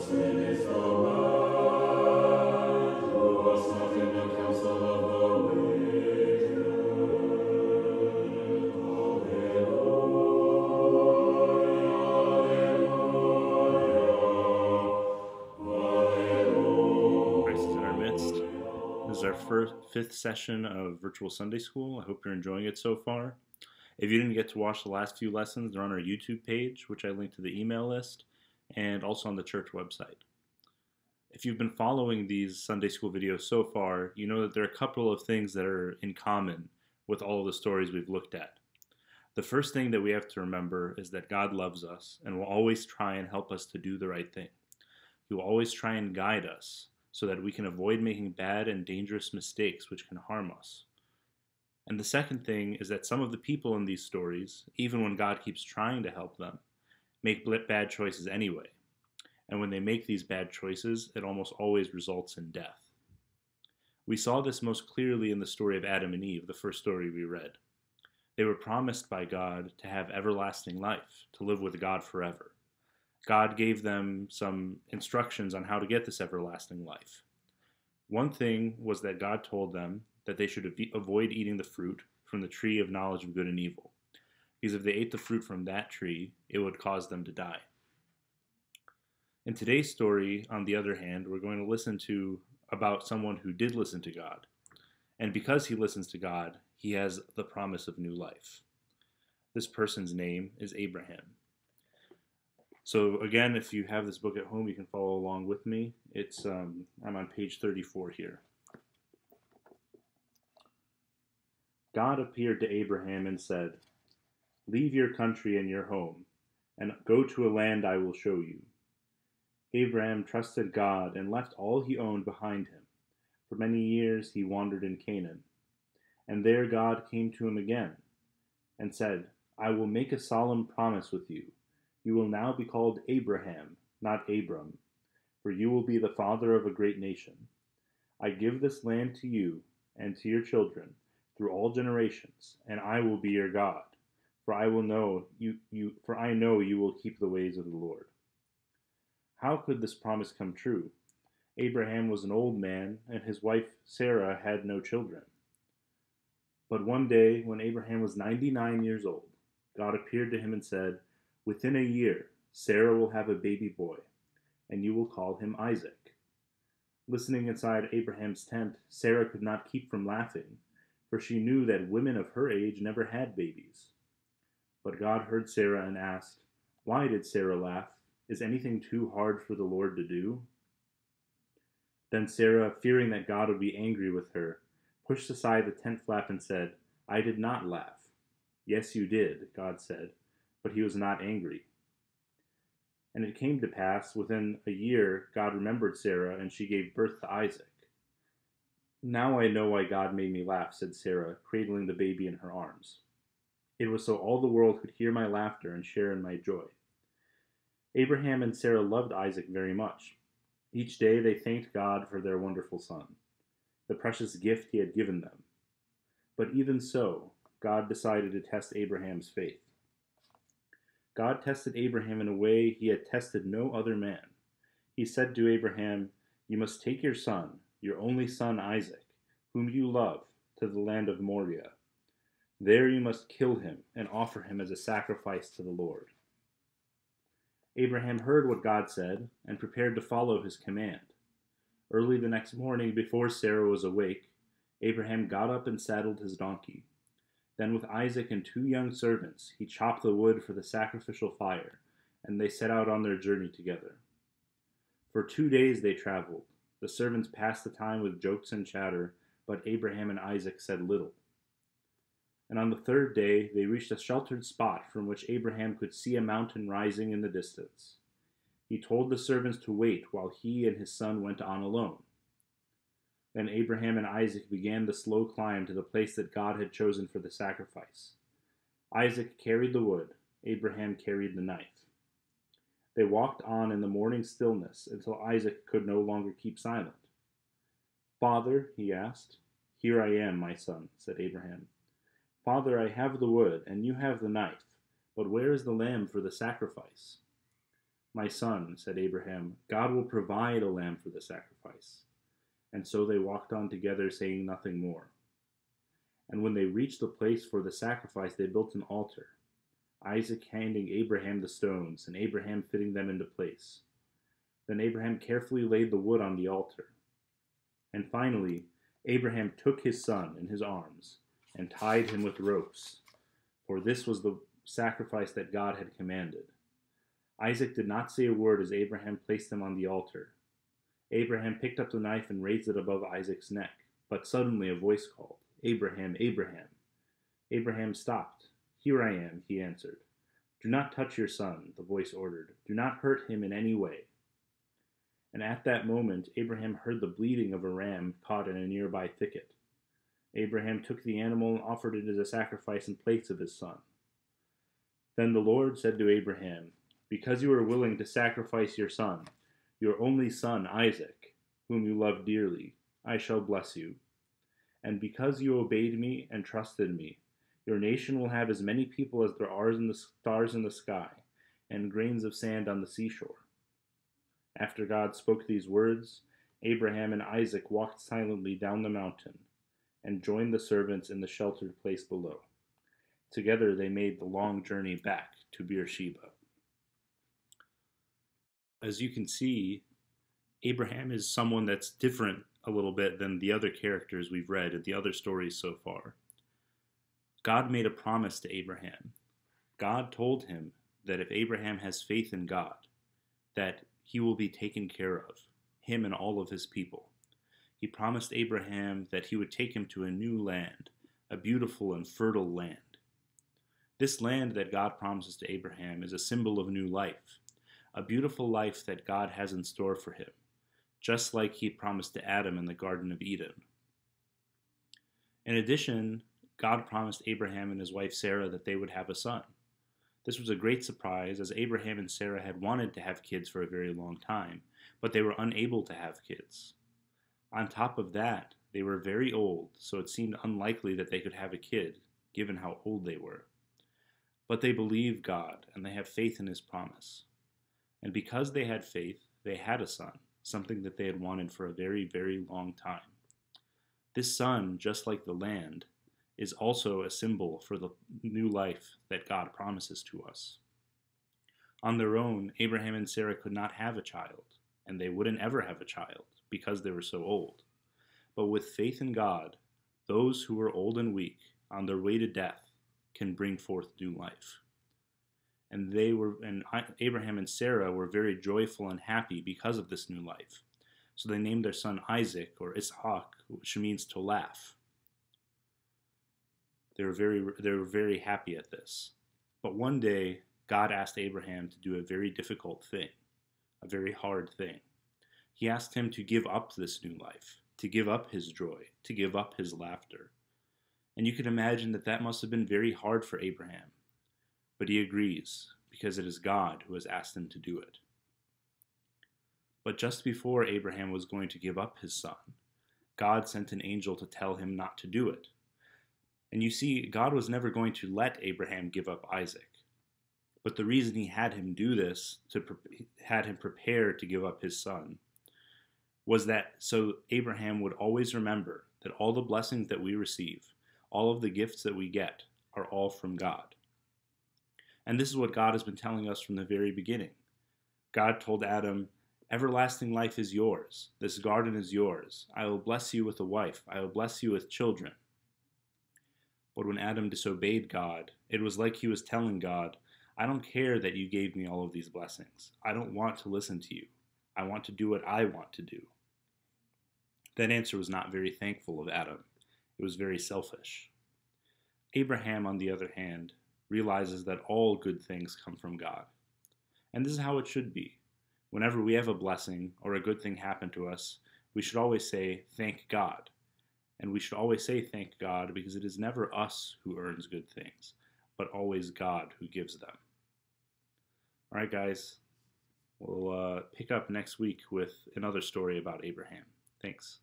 Christ is in our midst. This is our fifth session of Virtual Sunday School. I hope you're enjoying it so far. If you didn't get to watch the last few lessons, they're on our YouTube page, which I linked to the email list, and also on the church website. If you've been following these Sunday School videos so far, you know that there are a couple of things that are in common with all of the stories we've looked at. The first thing that we have to remember is that God loves us and will always try and help us to do the right thing. He will always try and guide us so that we can avoid making bad and dangerous mistakes which can harm us. And the second thing is that some of the people in these stories, even when God keeps trying to help them, make bad choices anyway. And when they make these bad choices, it almost always results in death. We saw this most clearly in the story of Adam and Eve, the first story we read. They were promised by God to have everlasting life, to live with God forever. God gave them some instructions on how to get this everlasting life. One thing was that God told them that they should avoid eating the fruit from the tree of knowledge of good and evil, because if they ate the fruit from that tree, it would cause them to die. In today's story, on the other hand, we're going to listen to about someone who did listen to God. And because he listens to God, he has the promise of new life. This person's name is Abraham. So again, if you have this book at home, you can follow along with me. I'm on page 34 here. God appeared to Abraham and said, "Leave your country and your home, and go to a land I will show you." Abraham trusted God and left all he owned behind him. For many years he wandered in Canaan. And there God came to him again and said, "I will make a solemn promise with you. You will now be called Abraham, not Abram, for you will be the father of a great nation. I give this land to you and to your children through all generations, and I will be your God, for I know you will keep the ways of the Lord." How could this promise come true? Abraham was an old man, and his wife Sarah had no children. But one day, when Abraham was 99 years old, God appeared to him and said, "Within a year, Sarah will have a baby boy, and you will call him Isaac." Listening inside Abraham's tent, Sarah could not keep from laughing, for she knew that women of her age never had babies. But God heard Sarah and asked, "Why did Sarah laugh? Is anything too hard for the Lord to do?" Then Sarah, fearing that God would be angry with her, pushed aside the tent flap and said, "I did not laugh." "Yes, you did," God said, but he was not angry. And it came to pass, within a year, God remembered Sarah, and she gave birth to Isaac. "Now I know why God made me laugh," said Sarah, cradling the baby in her arms. "It was so all the world could hear my laughter and share in my joy." Abraham and Sarah loved Isaac very much. Each day they thanked God for their wonderful son, the precious gift he had given them. But even so, God decided to test Abraham's faith. God tested Abraham in a way he had tested no other man. He said to Abraham, "You must take your son, your only son Isaac, whom you love, to the land of Moriah. There you must kill him and offer him as a sacrifice to the Lord." Abraham heard what God said and prepared to follow his command. Early the next morning, before Sarah was awake, Abraham got up and saddled his donkey. Then with Isaac and 2 young servants, he chopped the wood for the sacrificial fire, and they set out on their journey together. For 2 days they traveled. The servants passed the time with jokes and chatter, but Abraham and Isaac said little. And on the 3rd day they reached a sheltered spot from which Abraham could see a mountain rising in the distance. He told the servants to wait while he and his son went on alone. Then Abraham and Isaac began the slow climb to the place that God had chosen for the sacrifice. Isaac carried the wood, Abraham carried the knife. They walked on in the morning stillness until Isaac could no longer keep silent. "Father," he asked. "Here I am, my son," said Abraham. "Father, I have the wood, and you have the knife, but where is the lamb for the sacrifice?" "My son," said Abraham, "God will provide a lamb for the sacrifice." And so they walked on together, saying nothing more. And when they reached the place for the sacrifice, they built an altar, Isaac handing Abraham the stones, and Abraham fitting them into place. Then Abraham carefully laid the wood on the altar. And finally, Abraham took his son in his arms and tied him with ropes, for this was the sacrifice that God had commanded. Isaac did not say a word as Abraham placed him on the altar. Abraham picked up the knife and raised it above Isaac's neck, but suddenly a voice called, "Abraham, Abraham." Abraham stopped. "Here I am," he answered. "Do not touch your son," the voice ordered. "Do not hurt him in any way." And at that moment, Abraham heard the bleating of a ram caught in a nearby thicket. Abraham took the animal and offered it as a sacrifice in place of his son. Then the Lord said to Abraham, "Because you are willing to sacrifice your son, your only son Isaac, whom you love dearly, I shall bless you. And because you obeyed me and trusted me, your nation will have as many people as there are in the stars in the sky and grains of sand on the seashore." After God spoke these words, Abraham and Isaac walked silently down the mountain and joined the servants in the sheltered place below. Together they made the long journey back to Beersheba. As you can see, Abraham is someone that's different a little bit than the other characters we've read in the other stories so far. God made a promise to Abraham. God told him that if Abraham has faith in God, that he will be taken care of, him and all of his people. He promised Abraham that he would take him to a new land, a beautiful and fertile land. This land that God promises to Abraham is a symbol of new life, a beautiful life that God has in store for him, just like he promised to Adam in the Garden of Eden. In addition, God promised Abraham and his wife Sarah that they would have a son. This was a great surprise, as Abraham and Sarah had wanted to have kids for a very long time, but they were unable to have kids. On top of that, they were very old, so it seemed unlikely that they could have a kid, given how old they were. But they believed God, and they have faith in his promise. And because they had faith, they had a son, something that they had wanted for a very, very long time. This son, just like the land, is also a symbol for the new life that God promises to us. On their own, Abraham and Sarah could not have a child, and they wouldn't ever have a child because they were so old. But with faith in God, those who are old and weak, on their way to death, can bring forth new life. And Abraham and Sarah were very joyful and happy because of this new life. So they named their son Isaac, or Ishaq, which means to laugh. They were very happy at this. But one day, God asked Abraham to do a very difficult thing, a very hard thing. He asked him to give up this new life, to give up his joy, to give up his laughter. And you can imagine that that must have been very hard for Abraham. But he agrees, because it is God who has asked him to do it. But just before Abraham was going to give up his son, God sent an angel to tell him not to do it. And you see, God was never going to let Abraham give up Isaac. But the reason he had him do this, had him prepare to give up his son, was that so Abraham would always remember that all the blessings that we receive, all of the gifts that we get, are all from God. And this is what God has been telling us from the very beginning. God told Adam, "Everlasting life is yours. This garden is yours. I will bless you with a wife. I will bless you with children." But when Adam disobeyed God, it was like he was telling God, "I don't care that you gave me all of these blessings. I don't want to listen to you. I want to do what I want to do." That answer was not very thankful of Adam. It was very selfish. Abraham, on the other hand, realizes that all good things come from God. And this is how it should be. Whenever we have a blessing or a good thing happen to us, we should always say, "Thank God." And we should always say thank God because it is never us who earns good things, but always God who gives them. All right, guys. We'll pick up next week with another story about Abraham. Thanks.